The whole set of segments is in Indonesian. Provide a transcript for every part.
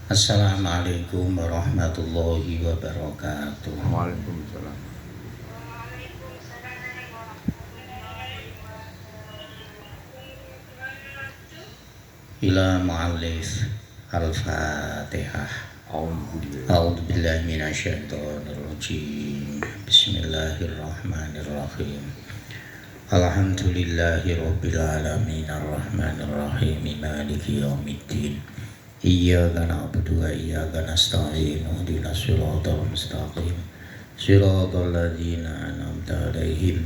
Assalamualaikum warahmatullahi wabarakatuh. Waalaikumsalam. Ila mu'allif Al-Fatihah. A'udzu billahi minasyaitonir rajim. Bismillahirrahmanirrahim. Alhamdulillahi rabbil alamin arrahmanir rahim maliki yaumiddin. Iyyaka na'budu wa iyyaka nasta'in ihdinas siratal mustaqim siratal ladzina an'amta 'alaihim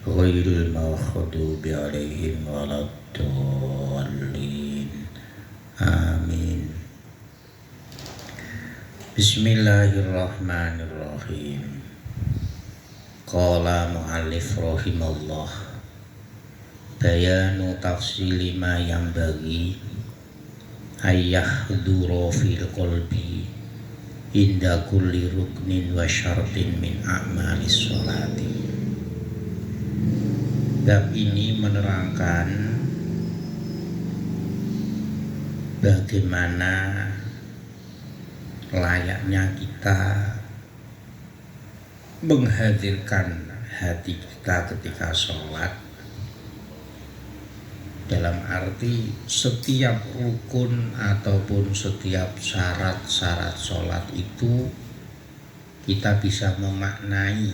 ghairil maghdubi 'alaihim waladdallin. Amin. Bismillahirrahmanirrahim. Qala mu'allif rahimallah, bayanu tafsili ma yang bagi ayah duro fil qalbi inda kulli ruknin wa syartin min a'malis sholati. Bab ini menerangkan bagaimana layaknya kita menghadirkan hati kita ketika sholat, dalam arti setiap rukun ataupun setiap syarat-syarat sholat itu kita bisa memaknai,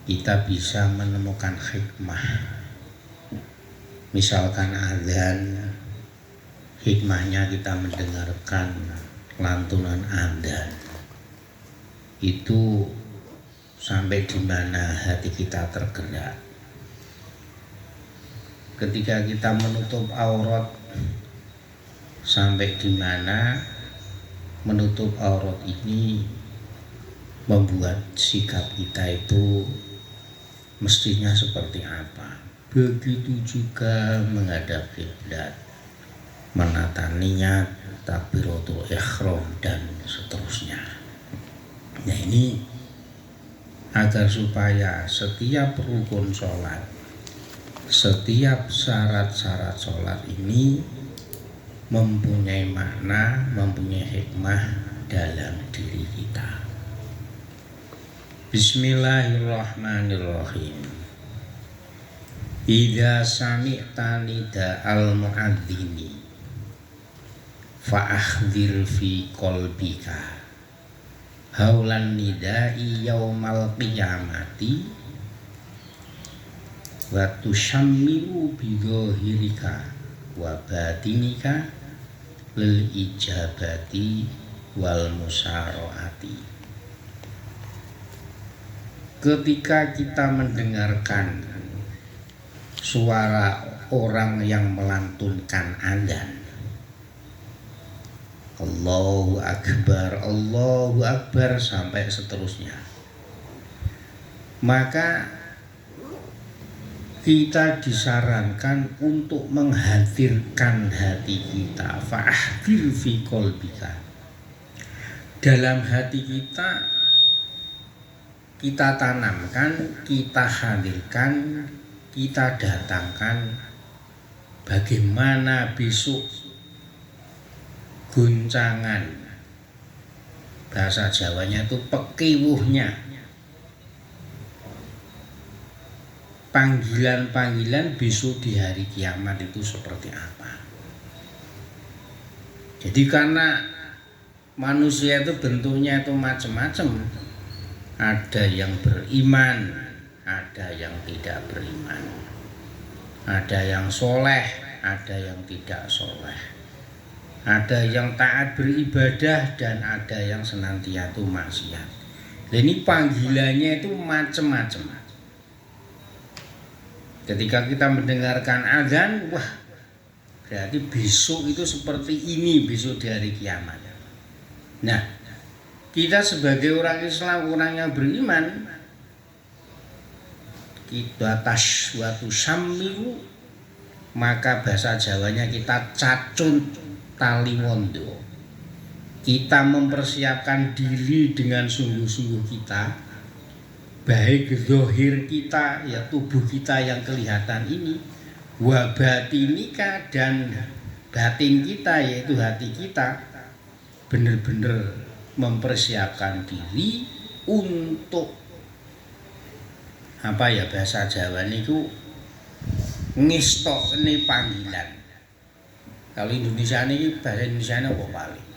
kita bisa menemukan hikmah. Misalkan azan, hikmahnya kita mendengarkan lantunan azan, itu sampai di mana hati kita tergerak. Ketika kita menutup aurat, sampai di mana menutup aurat ini membuat sikap kita itu mestinya seperti apa. Begitu juga menghadap kiblat, menata niat, takbiratul ihram dan seterusnya. Nah, ini agar supaya setiap rukun sholat, setiap syarat-syarat sholat ini mempunyai makna, mempunyai hikmah dalam diri kita. Bismillahirrahmanirrahim. Idza sami'ta nida'al mu'adzini fa'akhdir fi qalbika haulan nida'i yaumal qiyamati wa tusyammiru bidhahirika wa batinika lil ijabati wal musyaroati. Ketika kita mendengarkan suara orang yang melantunkan adzan, Allahu Akbar sampai seterusnya, maka kita disarankan untuk menghadirkan hati kita. Fa'ahdir fi qalbika, dalam hati kita tanamkan, kita hadirkan, kita datangkan bagaimana besok guncangan, bahasa Jawanya itu pekiwuhnya, panggilan-panggilan besok di hari kiamat itu seperti apa. Jadi karena manusia itu bentuknya itu macam-macam, ada yang beriman, ada yang tidak beriman, ada yang soleh, ada yang tidak soleh, ada yang taat beribadah, dan ada yang senantiasa maksiat. Ini panggilannya itu macam-macam. Ketika kita mendengarkan azan, wah, berarti besok itu seperti ini, besok di hari kiamat. Nah, kita sebagai orang Islam, orang yang beriman, kita taswatu sammiru, maka bahasa Jawanya kita cacun tali wondo. Kita mempersiapkan diri dengan sungguh-sungguh kita, baik zahir kita, ya tubuh kita yang kelihatan ini, wa batinika, dan batin kita yaitu hati kita, benar-benar mempersiapkan diri untuk apa ya bahasa Jawa niku ngestokne panggilan. Kalau Indonesia ini bahasa Indonesia ini apa paling?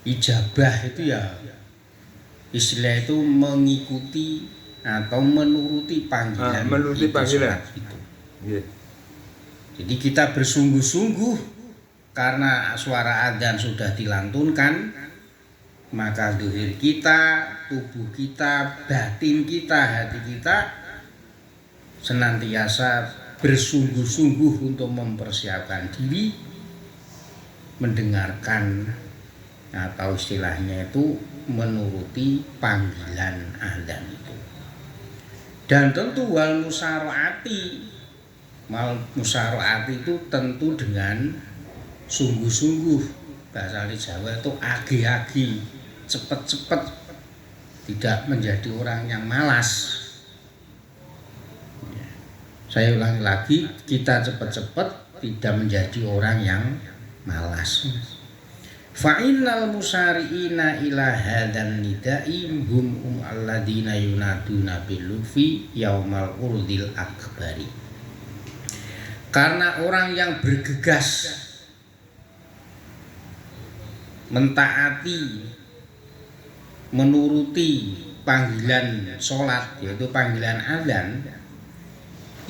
Ijabah itu ya istilah itu mengikuti atau menuruti panggilan. Menuruti panggilan. Itu. Yeah. Jadi kita bersungguh-sungguh karena suara adzan sudah dilantunkan, maka diri kita, tubuh kita, batin kita, hati kita senantiasa bersungguh-sungguh untuk mempersiapkan diri mendengarkan atau istilahnya itu menuruti panggilan adzan itu. Dan tentu wal musyaroati itu tentu dengan sungguh-sungguh, bahasa Jawa itu agi-agi, cepet-cepet, tidak menjadi orang yang malas. Saya ulangi lagi, kita cepet-cepet tidak menjadi orang yang malas. Fa'innal musari'ina ila hadan nida'im hum alladina yunaduna bilufi yaumal urdil akbari. Karena orang yang bergegas mentaati, menuruti panggilan sholat, yaitu panggilan adzan,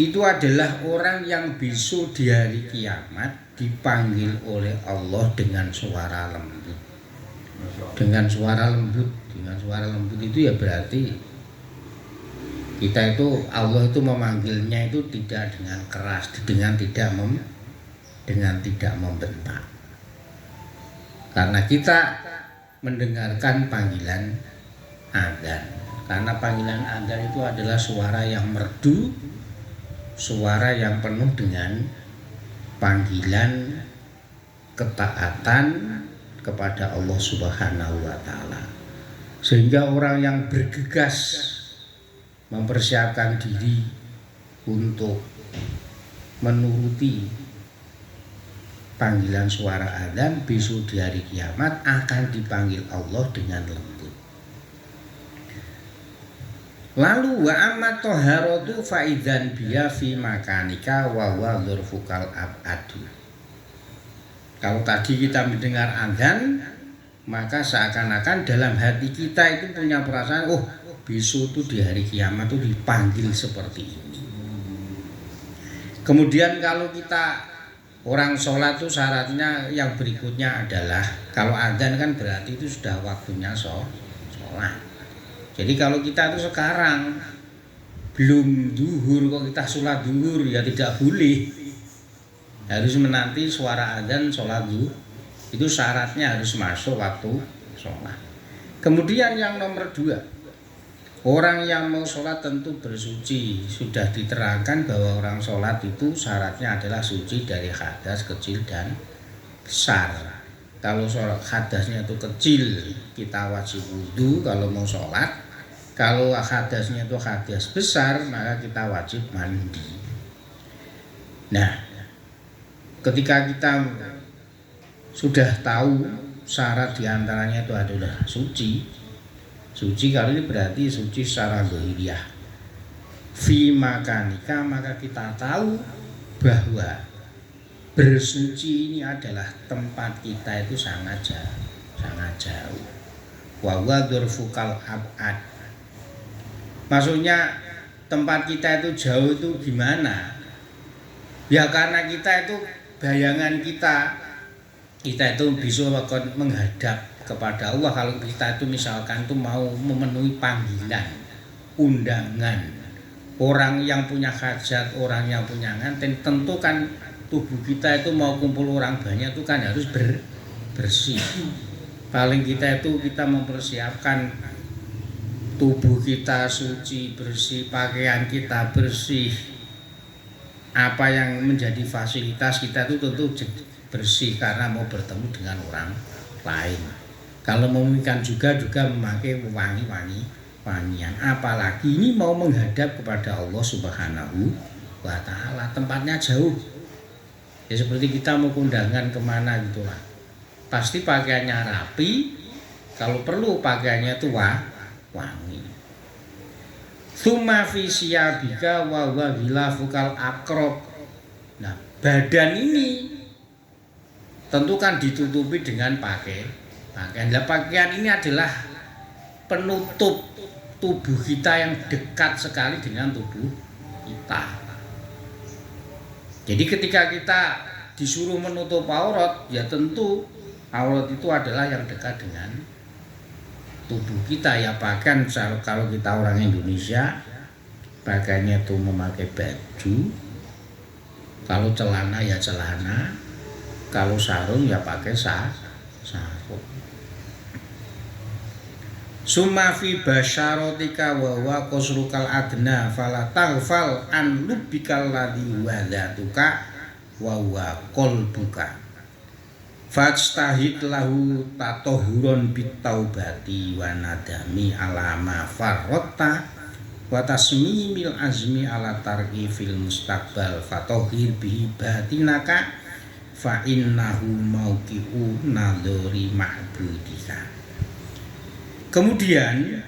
itu adalah orang yang besok di hari kiamat dipanggil oleh Allah dengan suara lembut. Dengan suara lembut itu ya berarti kita itu Allah itu memanggilnya itu tidak dengan keras, dengan tidak membentak. Karena kita mendengarkan panggilan adzan. Karena panggilan adzan itu adalah suara yang merdu, suara yang penuh dengan panggilan ketaatan kepada Allah Subhanahu wa taala. Sehingga orang yang bergegas mempersiapkan diri untuk menuruti panggilan suara adzan besok di hari kiamat akan dipanggil Allah dengan lembut. Lalu wa amma taharatu fa idzan biya fi makanika wa huwa dzurfukal abadu. Kalau tadi kita mendengar adzan, maka seakan-akan dalam hati kita itu punya perasaan, oh besok itu di hari kiamat itu dipanggil seperti ini. Kemudian kalau kita orang sholat itu syaratnya yang berikutnya adalah kalau adzan kan berarti itu sudah waktunya sholat. Jadi kalau kita itu sekarang belum duhur kok kita sholat duhur ya tidak boleh. Harus menanti suara adzan sholat duhur. Itu syaratnya harus masuk waktu sholat. Kemudian yang nomor 2, orang yang mau sholat tentu bersuci. Sudah diterangkan bahwa orang sholat itu syaratnya adalah suci dari hadas kecil dan besar. Kalau sholat hadasnya itu kecil, kita wajib wudu kalau mau sholat. Kalau hadasnya itu hadas besar, maka kita wajib mandi. Nah, ketika kita sudah tahu syarat diantaranya itu adalah suci. Suci kali ini berarti suci secara zahiriyah. Fi makanika, maka kita tahu bahwa bersuci ini adalah tempat kita itu sangat jauh. Wa huwa dzurfukal abad. Maksudnya tempat kita itu jauh itu gimana? Ya karena kita itu bayangan kita itu bisa menghadap kepada Allah. Kalau kita itu misalkan itu mau memenuhi panggilan, undangan, orang yang punya hajat, orang yang punya nganten, tentu kan tubuh kita itu mau kumpul orang banyak itu kan harus bersih. Paling kita itu kita mempersiapkan tubuh kita suci, bersih, pakaian kita bersih. Apa yang menjadi fasilitas kita itu tentu bersih karena mau bertemu dengan orang lain. Kalau memungkinkan juga memakai wangian. Apalagi ini mau menghadap kepada Allah Subhanahu wa taala, tempatnya jauh. Ya seperti kita mau kondangan kemana gitulah. pasti pakaiannya rapi, kalau perlu pakaiannya itu wangi. Tsumma fi siyabika wa huwa ghilafukal aqrab. Nah, badan ini tentu kan ditutupi dengan pakaian. Nah, pakaian ini adalah penutup tubuh kita yang dekat sekali dengan tubuh kita. Jadi ketika kita disuruh menutup aurat, ya tentu aurat itu adalah yang dekat dengan tubuh kita. Ya bahkan kalau kita orang Indonesia, pakaiannya itu memakai baju, kalau celana ya celana, kalau sarung ya pakai sarung. Summa fi basyaratika wa huwa qasrukal adna fala taghfal an lubbikal ladzi wadatuka wa huwa qalbuka fastahid lahu tatahhuran bitaubati wa nadami ala ma farratta wa tasmimil azmi ala tarki fil mustaqbal fatahhir bihi batinaka fa innahu mauqi'u nadhari ma'budika. Kemudian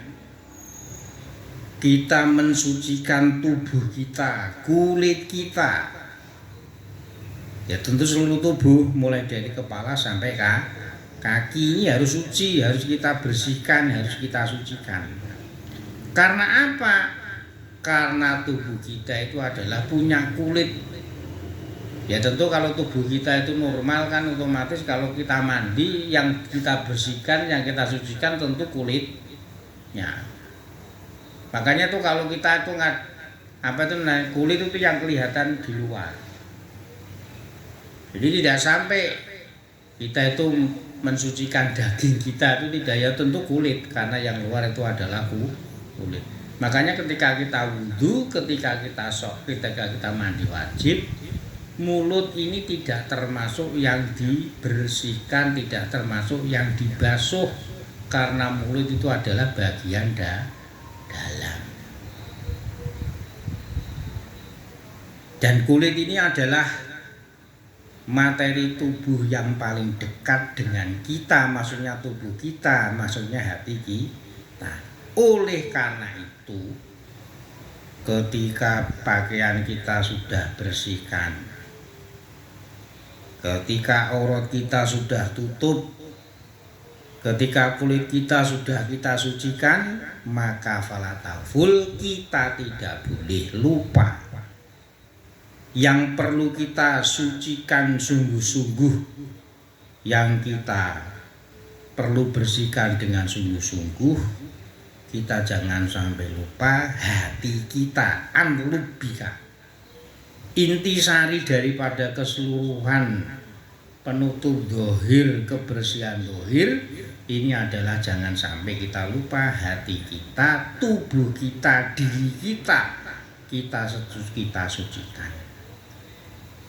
kita mensucikan tubuh kita, kulit kita. Ya tentu seluruh tubuh mulai dari kepala sampai kaki ini harus suci, harus kita bersihkan, harus kita sucikan. Karena apa? Karena tubuh kita itu adalah punya kulit. Ya tentu kalau tubuh kita itu normal kan otomatis kalau kita mandi yang kita bersihkan, yang kita sucikan tentu kulitnya. Makanya tuh kalau kita itu kulit itu yang kelihatan di luar. Jadi tidak sampai kita itu mensucikan daging kita itu tidak, ya tentu kulit, karena yang luar itu adalah kulit. Makanya ketika kita wudu, ketika kita mandi wajib, mulut ini tidak termasuk yang dibersihkan, tidak termasuk yang dibasuh, karena mulut itu adalah bagian dalam. Dan kulit ini adalah materi tubuh yang paling dekat dengan kita, maksudnya tubuh kita, maksudnya hati kita. Oleh karena itu, ketika pakaian kita sudah bersihkan, ketika aurat kita sudah tutup, ketika kulit kita sudah kita sucikan, maka falataful, kita tidak boleh lupa. Yang perlu kita sucikan sungguh-sungguh, yang kita perlu bersihkan dengan sungguh-sungguh, kita jangan sampai lupa hati kita, anlubika. Intisari daripada keseluruhan penutup dohir, kebersihan dohir ini adalah jangan sampai kita lupa hati kita, tubuh kita, diri kita, kita sucikan.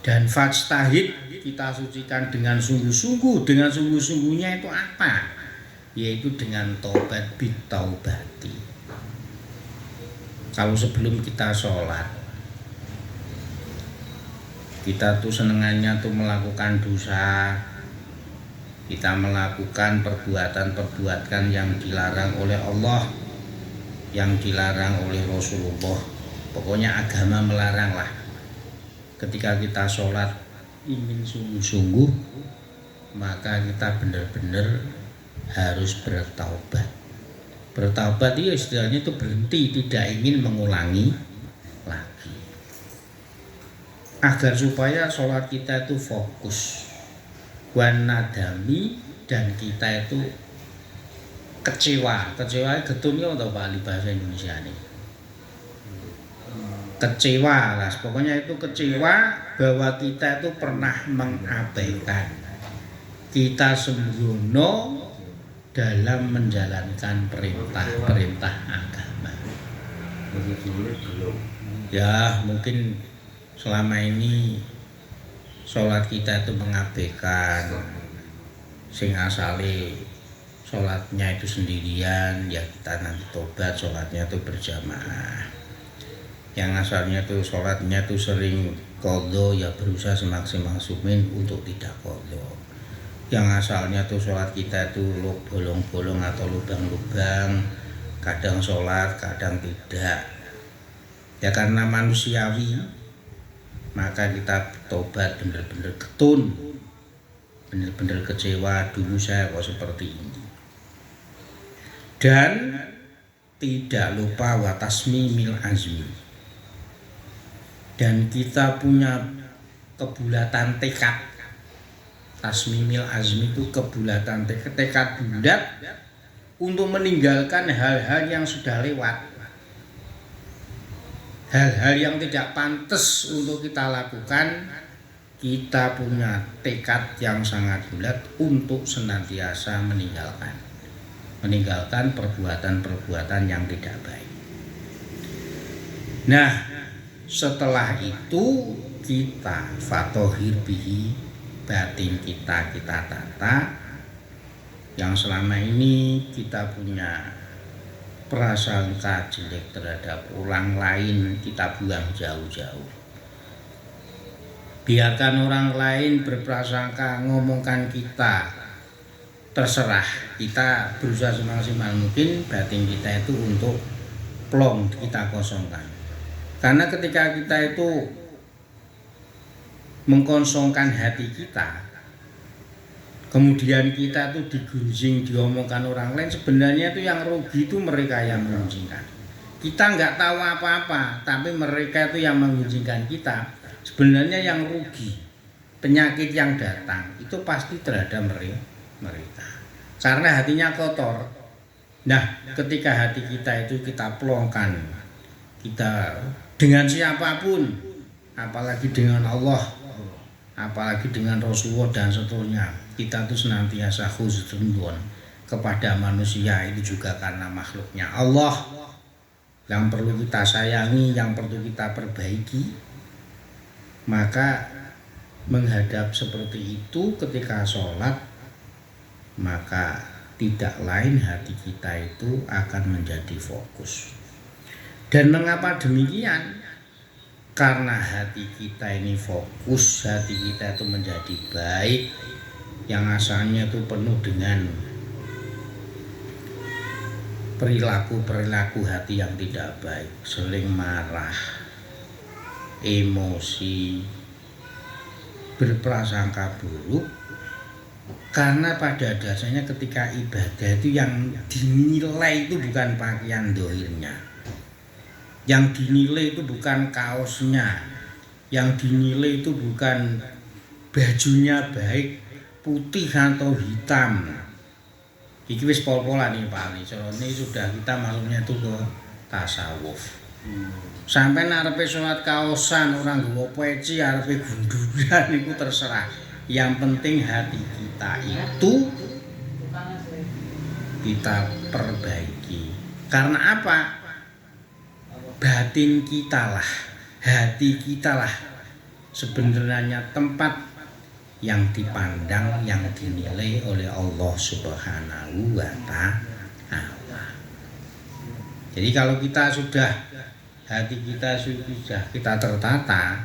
Dan fajtahid, kita sucikan dengan sungguh-sungguh. Dengan sungguh-sungguhnya itu apa? Yaitu dengan taubat bitaubati. Kalau sebelum kita sholat, kita tuh senengannya tuh melakukan dosa, kita melakukan perbuatan yang dilarang oleh Allah, yang dilarang oleh Rasulullah. Pokoknya agama melarang lah. Ketika kita sholat ingin sungguh-sungguh, maka kita benar-benar harus bertaubat. Bertaubat itu istilahnya itu berhenti, tidak ingin mengulangi lagi. Agar supaya sholat kita itu fokus, wanadami, dan kita itu kecewa getulnya atau bali bahasa Indonesia ini. Kecewa lah, pokoknya itu kecewa bahwa kita itu pernah mengabaikan, kita sembrono dalam menjalankan perintah agama. Ya mungkin selama ini sholat kita itu mengabaikan, sing asale sholatnya itu sendirian, ya kita nanti tobat sholatnya itu berjamaah. Yang asalnya tuh sholatnya tuh sering qadha, ya berusaha semaksimal mungkin untuk tidak qadha. yang asalnya tuh sholat kita itu bolong-bolong atau lubang-lubang, kadang sholat kadang tidak, ya karena manusiawi, maka kita tobat bener-bener ketun, bener-bener kecewa, dulu saya kok seperti ini. Dan tidak lupa watasmimil azmi, dan kita punya kebulatan tekad. Tasmimil azmi itu kebulatan tekad bulat untuk meninggalkan hal-hal yang sudah lewat, hal-hal yang tidak pantas untuk kita lakukan. Kita punya tekad yang sangat bulat untuk senantiasa meninggalkan perbuatan-perbuatan yang tidak baik. Nah, setelah itu kita fatohir bihi, batin kita tata, yang selama ini kita punya prasangka jelek terhadap orang lain, kita buang jauh-jauh. Biarkan orang lain berprasangka ngomongkan kita, terserah. Kita berusaha semaksimal mungkin batin kita itu untuk plong kita kosongkan. Karena ketika kita itu mengkosongkan hati kita, kemudian kita tuh digunjing, diomongkan orang lain, sebenarnya itu yang rugi itu mereka yang menggunjingkan. Kita nggak tahu apa-apa, tapi mereka itu yang menggunjingkan kita. Sebenarnya yang rugi, penyakit yang datang itu pasti terhadap mereka, karena hatinya kotor. Nah, ketika hati kita itu kita plongkan, kita dengan siapapun, apalagi dengan Allah, apalagi dengan Rasulullah dan seterusnya, kita tuh senantiasa husnuzon kepada manusia, itu juga karena makhluknya Allah yang perlu kita sayangi, yang perlu kita perbaiki. Maka menghadap seperti itu ketika sholat, maka tidak lain hati kita itu akan menjadi fokus. Dan mengapa demikian? Karena hati kita ini fokus, hati kita itu menjadi baik, yang asalnya itu penuh dengan perilaku hati yang tidak baik, sering marah, emosi, berprasangka buruk. Karena pada dasarnya ketika ibadah itu yang dinilai itu bukan pakaian dohirnya, yang dinilai itu bukan kaosnya, yang dinilai itu bukan bajunya baik putih atau hitam. Iki wis pol-polan nih Pak Ali. Ini sudah kita masuknya itu ke tasawuf. Sampai narepe sholat kaosan, orang nggawa peci, arepe gundulan itu terserah. Yang penting hati kita itu kita perbaiki. Karena apa? Batin kita lah, hati kita lah sebenarnya tempat yang dipandang, yang dinilai oleh Allah Subhanahu wa Ta'ala. Jadi kalau kita sudah, hati kita sudah kita tertata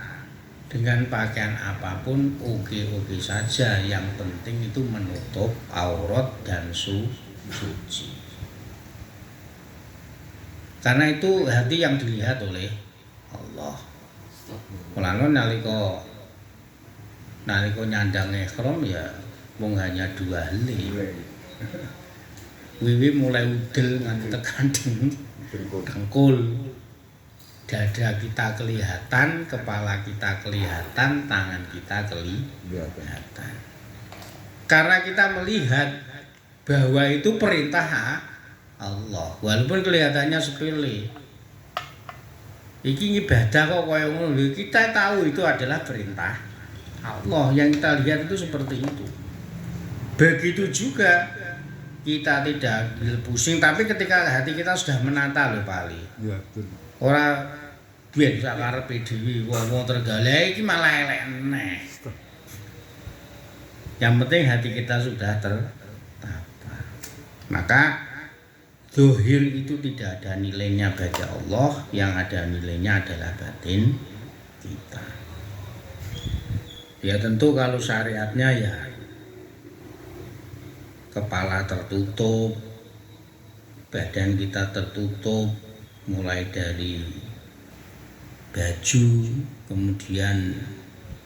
dengan pakaian apapun, oke-oke saja. Yang penting itu menutup aurat dan suci. Karena itu hati yang dilihat oleh Allah. Mulane nalika nyandang ihram ya mung hanya 2 helai. Wiwi mulai udel nganti tekan dengkul. Dada kita kelihatan, kepala kita kelihatan, tangan kita kelihatan. Karena kita melihat bahwa itu perintah Allah, walaupun kelihatannya sepele. Iki ibadah kok kaya ngono, kita tahu itu adalah perintah Allah, yang kita lihat itu seperti itu. Begitu juga kita tidak pusing, tapi ketika hati kita sudah menata loh Pak Ali. Ya, betul. Ora biyen sakarepe dhewe wong tergaleh iki malah elek neh. Yang penting hati kita sudah tertata. Maka zahir itu tidak ada nilainya bagi Allah, yang ada nilainya adalah batin kita. Ya tentu kalau syariatnya ya kepala tertutup, badan kita tertutup, mulai dari baju, kemudian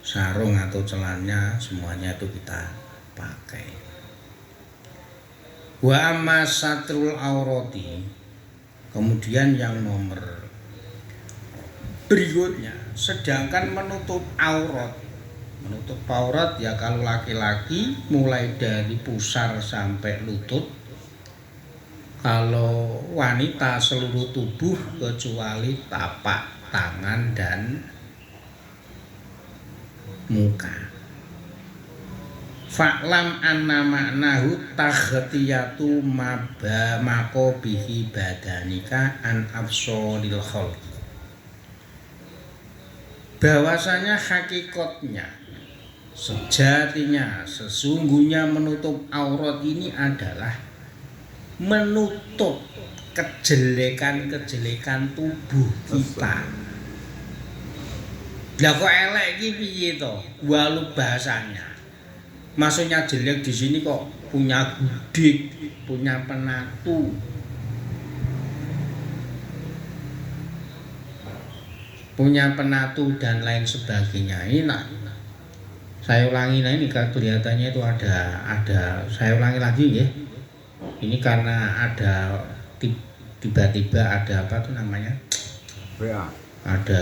sarung atau celananya, semuanya itu kita pakai. Wa amma satrul aurati, kemudian yang nomor berikutnya, sedangkan menutup aurat ya kalau laki-laki mulai dari pusar sampai lutut, kalau wanita seluruh tubuh kecuali tapak tangan dan muka. Fa'lam anna ma'nahu taghtiyatu maqabihi badanika an absoril khalqi, bahwasanya hakikatnya, sejatinya, sesungguhnya menutup aurat ini adalah menutup kejelekan-kejelekan tubuh kita. Lah kok elek iki piye to? Walu bahasanya. Maksudnya jelek di sini kok punya gudik, punya penatu. Punya penatu dan lain sebagainya. Ini saya ulangi, ini kelihatannya itu ada saya ulangi lagi ya. Ini karena ada tiba-tiba ada apa tuh namanya? Ada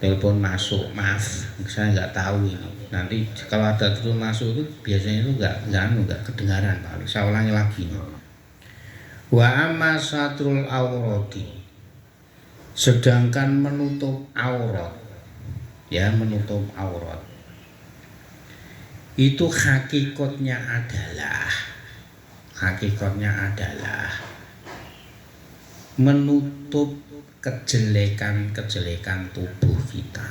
telepon masuk, maaf saya nggak tahu ini. Nanti kalau ada telepon masuk itu biasanya itu nggak kedengaran Pak. Saya ulangi lagi. Wa amma satrul aurati, sedangkan menutup aurat, ya menutup aurat itu hakikatnya adalah menutup kejelekan-kejelekan tubuh kita.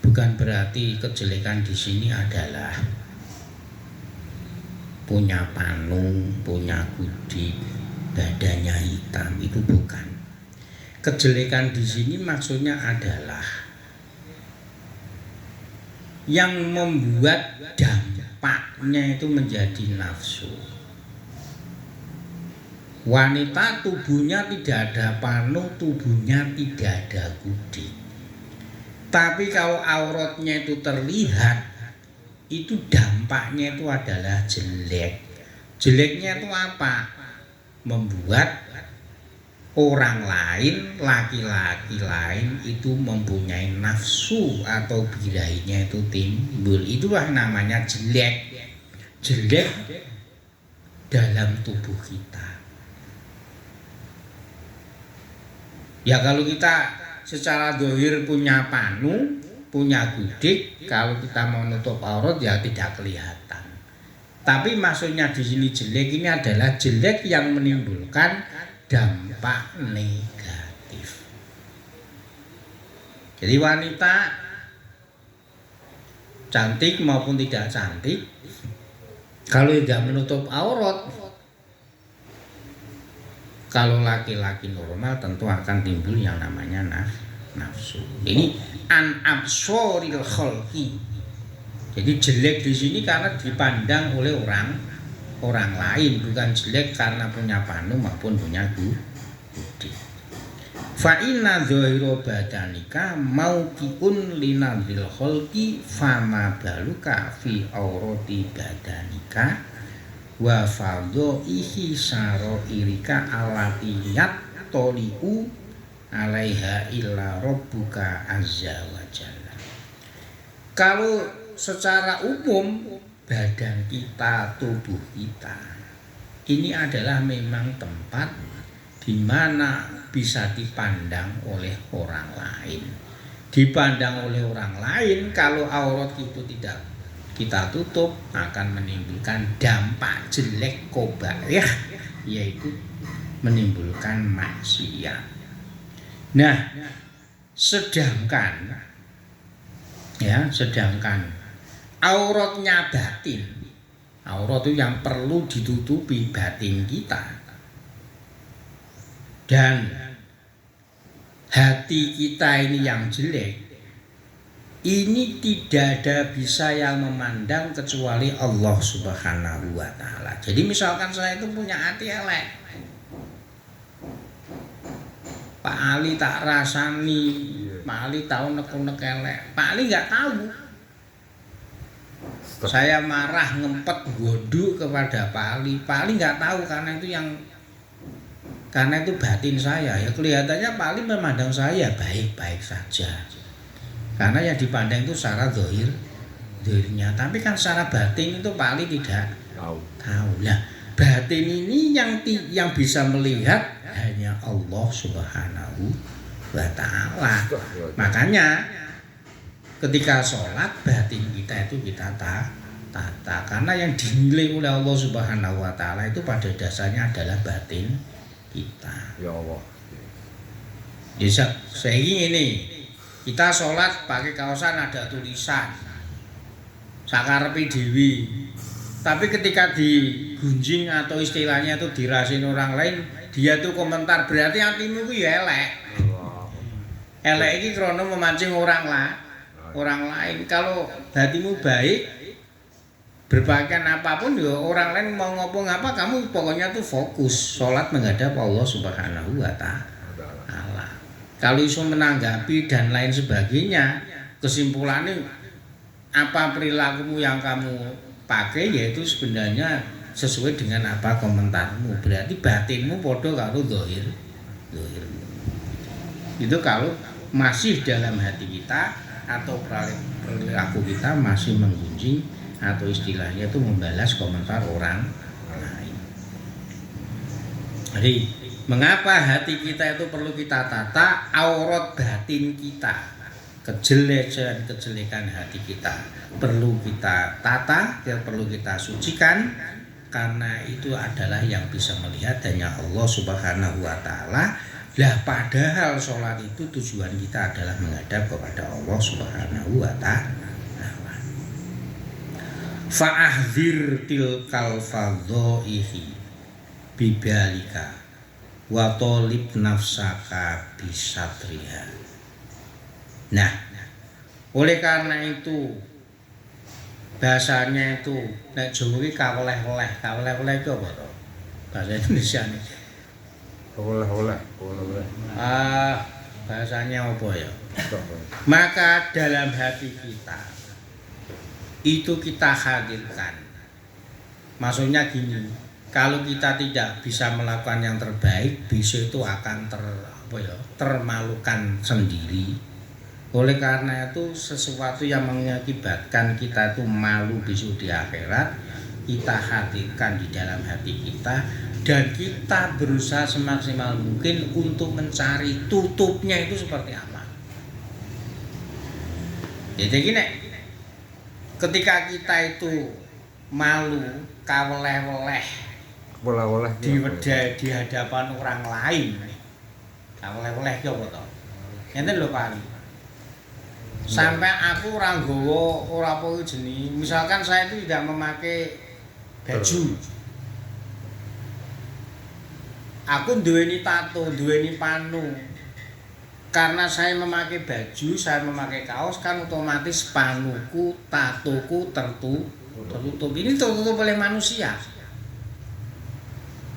Bukan berarti kejelekan di sini adalah punya panung, punya gudik, badannya hitam, itu bukan. Kejelekan di sini maksudnya adalah yang membuat dampaknya itu menjadi nafsu. Wanita tubuhnya tidak ada panung, tubuhnya tidak ada gudik. Tapi kalau auratnya itu terlihat, itu dampaknya itu adalah jelek. Jeleknya itu apa? Membuat orang lain, laki-laki lain itu mempunyai nafsu atau birahinya itu timbul. Itulah namanya jelek. Jelek dalam tubuh kita. Ya kalau kita secara dohir punya panu, punya gudik, kalau kita mau nutup aurat ya tidak kelihatan. Tapi maksudnya di sini jelek ini adalah jelek yang menimbulkan dampak negatif. Jadi wanita cantik maupun tidak cantik, kalau tidak menutup aurat, kalau laki-laki normal tentu akan timbul yang namanya nafsu. Ini an absoril khalqi. Jadi jelek di sini karena dipandang oleh orang lain, bukan jelek karena punya panu maupun punya gudik. Fa inna dhahira badanika mauqiun linadhil khalqi fama baluka fi aurati badanika wa fadhihi sarairika alatiyat toliu alaiha illa rabbuka azza wa jalla. Kalau secara umum badan kita, tubuh kita ini adalah memang tempat di mana bisa dipandang oleh orang lain. Dipandang oleh orang lain, kalau aurat itu tidak kita tutup akan menimbulkan dampak jelek qabaih, yaitu menimbulkan maksiat. Nah, sedangkan auratnya batin, aurat itu yang perlu ditutupi batin kita, dan hati kita ini yang jelek, ini tidak ada bisa yang memandang kecuali Allah Subhanahu wa taala. Jadi misalkan saya itu punya hati elek, Pak Ali tak rasani, Pak Ali tahu nek-nek elek, Pak Ali nggak tahu. Saya marah ngempet goduk kepada Pak Ali nggak tahu karena itu batin saya. Ya kelihatannya Pak Ali memandang saya baik-baik saja. Karena yang dipandang itu secara zahirnya, tapi kan secara batin itu Pak Ali tidak tahu. Nah, batin ini yang bisa melihat hanya Allah Subhanahu wa taala. Makanya ketika sholat batin kita itu kita tata, karena yang dinilai oleh Allah Subhanahu wa taala itu pada dasarnya adalah batin kita. Ya Allah. Jadi saya ini kita sholat pakai kaosan ada tulisan sakarepe dewi, tapi ketika digunjing atau istilahnya itu dirasin orang lain, dia tuh komentar, berarti hatimu itu ya elek. Elek ini krono memancing orang lain. Kalau hatimu baik, berpakaian apapun ya orang lain mau ngomong apa, kamu pokoknya tuh fokus sholat menghadap Allah Subhanahu wa taala. Kalau isu menanggapi dan lain sebagainya, kesimpulannya apa perilakumu yang kamu pakai yaitu sebenarnya sesuai dengan apa komentarmu. Berarti batinmu podo kalau zahir. Itu kalau masih dalam hati kita atau perilaku kita masih menggunjing atau istilahnya itu membalas komentar orang lain. Jadi mengapa hati kita itu perlu kita tata? Aurat batin kita, kejelekan hati kita perlu kita tata, perlu kita sucikan, karena itu adalah yang bisa melihat hanya Allah Subhanahu wa taala. Lah padahal sholat itu tujuan kita adalah menghadap kepada Allah Subhanahu wa taala. Fa'ahdzir tilkal fadhaihi bibalika wa talib nafsaka bisatriha. Nah, oleh karena itu bahasanya itu nek Jawa iki kaweleh-weleh itu apa to? Bahasa Indonesia nih. Oleh-oleh. Bahasanya apa ya? Maka dalam hati kita itu kita hadirkan. Maksudnya gini, kalau kita tidak bisa melakukan yang terbaik, besok itu akan termalukan sendiri. Oleh karena itu sesuatu yang mengakibatkan kita itu malu besok di akhirat, kita hadirkan di dalam hati kita dan kita berusaha semaksimal mungkin untuk mencari tutupnya itu seperti apa. Jadi gini, ketika kita itu malu, kaweleh-weleh di hadapan orang lain, kaweleh-weleh ki apa to? Ngene lho Pak. Sampai aku ora nggawa ora apa jenenge, misalkan saya itu tidak memakai baju. Aku duweni tato, duweni panu. Karena saya memakai baju, saya memakai kaos, kan otomatis panuku, tatoku tertutup. Ini tertutup oleh manusia.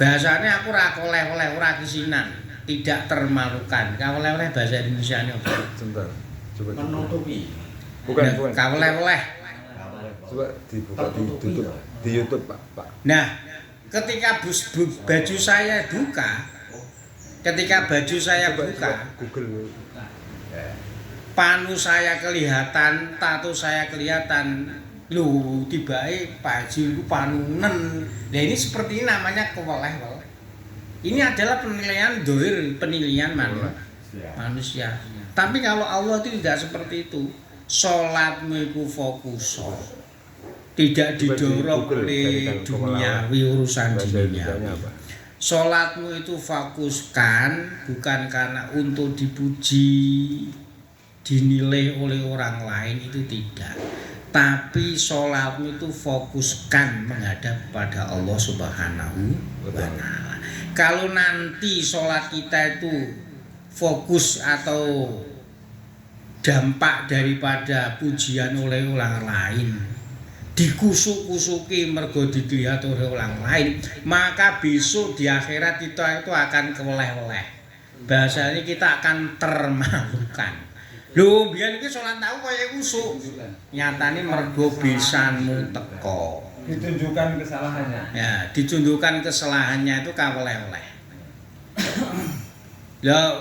Bahasanya aku ora oleh-oleh, ora kisinan, tidak termalukan. Oleh-oleh bahasa Indonesia ini apa? Sebentar. Coba menutupi. Bukan. Oleh-oleh. Coba dibuka di YouTube, Pak. Nah, ketika baju saya buka, Google. panu saya kelihatan, tato saya kelihatan. Loh, tiba-tiba baju itu panunen. Nah, ini seperti ini namanya keweleh-weleh. Ini adalah penilaian dohir, penilaian manusia. Tapi kalau Allah itu tidak seperti itu. Sholatmu itu fokus, tidak didorong oleh duniawi, urusan duniawi. Sholatmu itu fokuskan bukan karena untuk dipuji, dinilai oleh orang lain, itu tidak. Tapi sholatmu itu fokuskan menghadap pada Allah Subhanahu wa ta'ala. Kalau nanti sholat kita itu fokus atau dampak daripada pujian oleh orang lain, dikusuk-kusuki mergo dilihat oleh orang lain, maka besok di akhirat kita itu akan keleleh-leh. Bahasanya kita akan termalukan. Lho, biyen iki salat tahu kaya kusuk. Nyatane mergo besanmu teko. Ditunjukkan kesalahannya. Ya, ditunjukkan kesalahannya itu kaweleh-leh. Ya,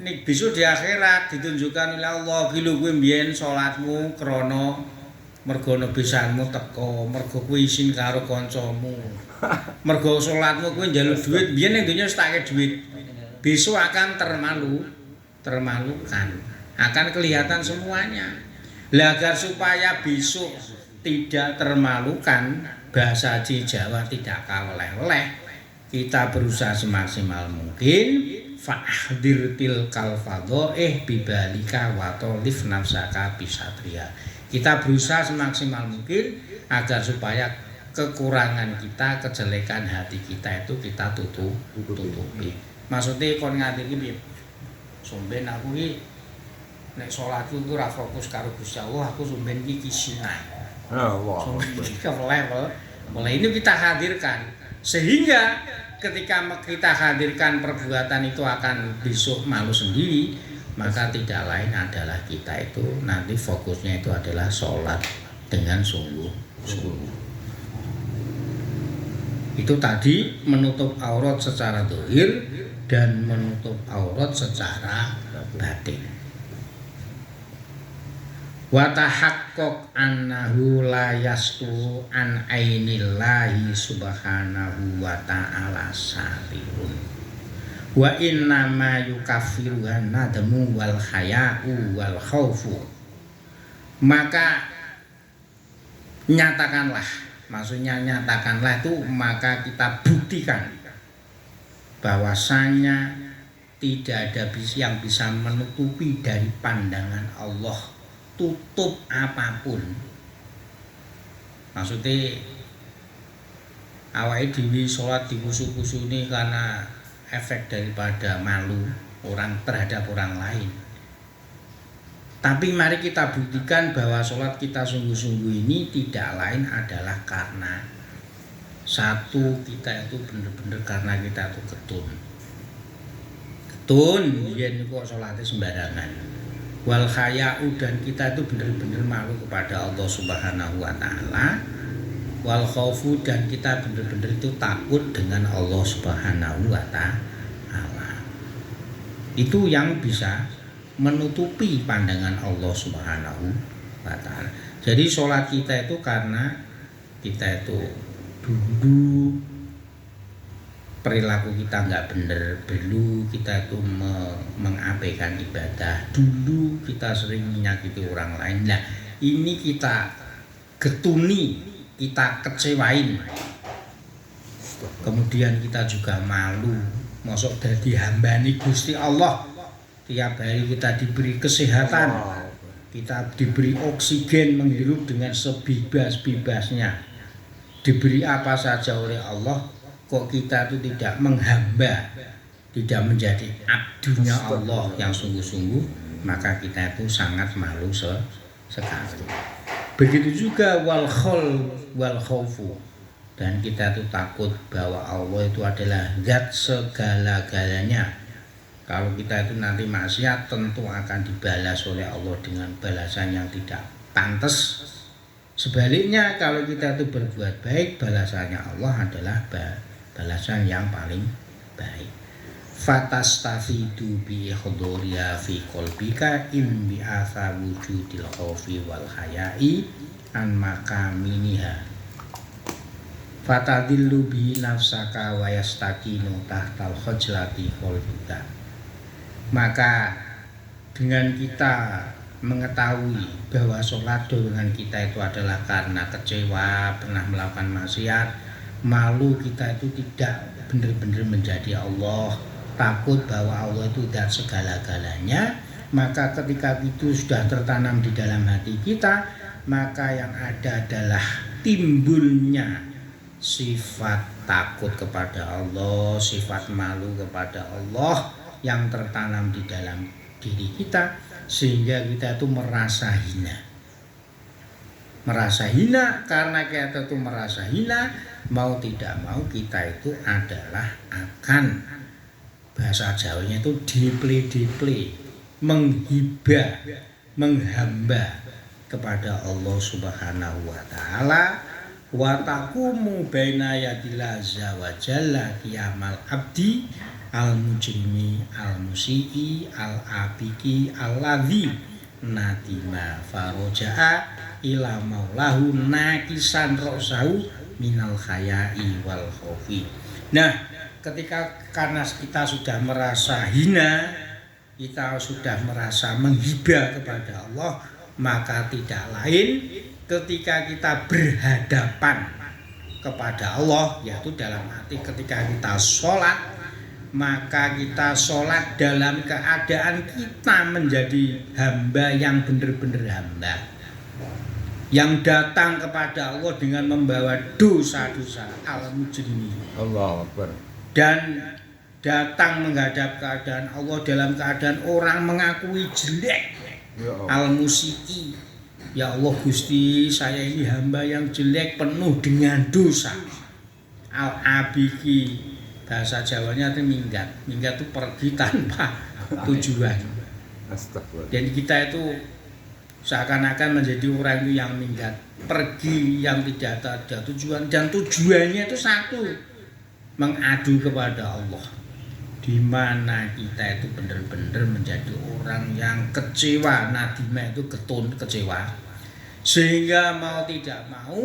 nek besok di akhirat ditunjukkan oleh Allah, iki lho kowe mbiyen salatmu krana mergo besanmu teko, mergo kowe isin karo kancamu. Mergo salatmu kowe njaluk dhuwit, mbiyen ning donya wis tak kei dhuwit. Besok akan termalukan. Akan kelihatan semuanya. Lah agar supaya besok tidak termalukan, bahasa Jawa tidak kaweleh-leh, kita berusaha semaksimal mungkin fa'ahdir tilkal fadhaih bibalika wa tolif nafsaka bisatria. Kita berusaha semaksimal mungkin agar supaya kekurangan kita, kejelekan hati kita itu kita tutupi. Maksudnya kon nganti iki piye? Somben aku iki nek salatku iku ora fokus karo Gusti Allah, aku somben iki kisinan. Mulai ini kita hadirkan sehingga ketika kita hadirkan perbuatan itu akan besok malu sendiri, maka tidak lain adalah kita itu nanti fokusnya itu adalah sholat dengan sungguh-sungguh. Itu tadi menutup aurat secara zahir dan menutup aurat secara batin. Wa tahaqqaq annahu la yastu an ainillahi subhanahu wa ta'ala salihun wa inna ma yukaffiruhan nadamu wal haya'u wal khaufu. Maka nyatakanlah, maksudnya nyatakanlah itu maka kita buktikan bahwasanya tidak ada yang bisa menutupi dari pandangan Allah, tutup apapun. Maksudnya awake dhewe salat dikusu-kusuni karena efek daripada malu orang terhadap orang lain. Tapi mari kita buktikan bahwa salat kita sungguh-sungguh ini tidak lain adalah karena satu, kita itu bener-bener karena kita itu ketun yen kok salate sembarangan. Wal khaya'u, dan kita itu benar-benar malu kepada Allah Subhanahu wa taala. Wal khaufu, dan kita benar-benar itu takut dengan Allah Subhanahu wa taala. Itu yang bisa menutupi pandangan Allah Subhanahu wa taala. Jadi sholat kita itu karena kita itu dulu perilaku kita nggak bener, dulu kita itu mengabaikan ibadah, dulu kita sering menyakiti orang lain. Nah, ini kita getuni, kita kecewain, kemudian kita juga malu, masuk dadi hambani Gusti Allah. Tiap hari kita diberi kesehatan, kita diberi oksigen menghirup dengan sebebas-bebasnya, diberi apa saja oleh Allah. Kok kita itu tidak menghamba, tidak menjadi abdunya Allah yang sungguh-sungguh, maka kita itu sangat malu sekali. Begitu juga wal khaufu, dan kita itu takut bahwa Allah itu adalah zat segala-galanya. Kalau kita itu nanti maksiat, tentu akan dibalas oleh Allah dengan balasan yang tidak pantas. Sebaliknya kalau kita itu berbuat baik, balasannya Allah adalah balasan yang paling baik. Fatastafidu bi huduriya fi qalbika in bi asa wujudil khaufi wal haya'i an makaminiha. Fatadillu bi nafsaka wa yastakinu tahtal khajlati qalbika. Maka dengan kita mengetahui bahwa sholat dengan kita itu adalah karena kecewa, pernah melakukan maksiat, malu kita itu tidak benar-benar menjadi Allah, takut bahwa Allah itu zat segala-galanya, maka ketika itu sudah tertanam di dalam hati kita, maka yang ada adalah timbulnya sifat takut kepada Allah, sifat malu kepada Allah yang tertanam di dalam diri kita, sehingga kita itu merasa hina. Merasa hina, karena kita itu merasa hina, mau tidak mau kita itu adalah akan, bahasa Jawanya itu diple-diple, menghibah, menghamba kepada Allah Subhanahu wa taala. Wa taqumu baina yadillah azza wa jalla qiyamal abdi al mujrimi al musii al abiki alladzi nadima faroja'a ila maulahu nakisan rosahu minal khayai wal khaufi. Nah, ketika karena kita sudah merasa hina, kita sudah merasa menghibah kepada Allah, maka tidak lain ketika kita berhadapan kepada Allah, yaitu dalam arti ketika kita sholat, maka kita sholat dalam keadaan kita menjadi hamba yang benar-benar hamba, yang datang kepada Allah dengan membawa dosa-dosa al-mujrimi. Allahu Akbar. Dan datang menghadap keadaan Allah dalam keadaan orang mengakui jelek. Ya Allah. Al-musiki, ya Allah Gusti, saya ini hamba yang jelek penuh dengan dosa. Al-abiki, bahasa Jawanya itu minggat. Minggat itu pergi tanpa tujuan. Astagfirullah. Jadi kita itu seakan-akan menjadi orang itu yang minggat, pergi yang tidak ada tujuan, dan tujuannya itu satu, mengadu kepada Allah. Di mana kita itu benar-benar menjadi orang yang kecewa, nadima itu kecewa, sehingga mau tidak mau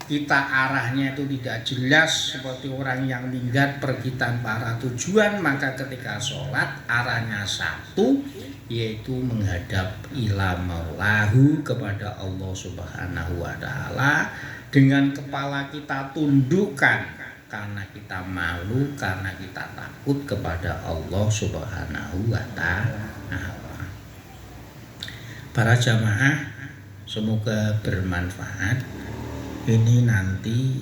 kita arahnya itu tidak jelas, seperti orang yang minggat pergi tanpa arah tujuan. Maka ketika sholat arahnya satu, yaitu menghadap ila maulahu, kepada Allah Subhanahu wa taala, dengan kepala kita tundukkan karena kita malu, karena kita takut kepada Allah Subhanahu wa taala. Para jamaah, semoga bermanfaat. Ini nanti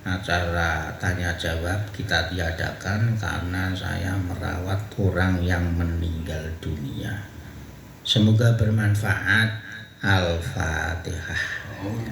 acara tanya jawab kita tiadakan karena saya merawat orang yang meninggal dunia. Semoga bermanfaat. Al-Fatihah.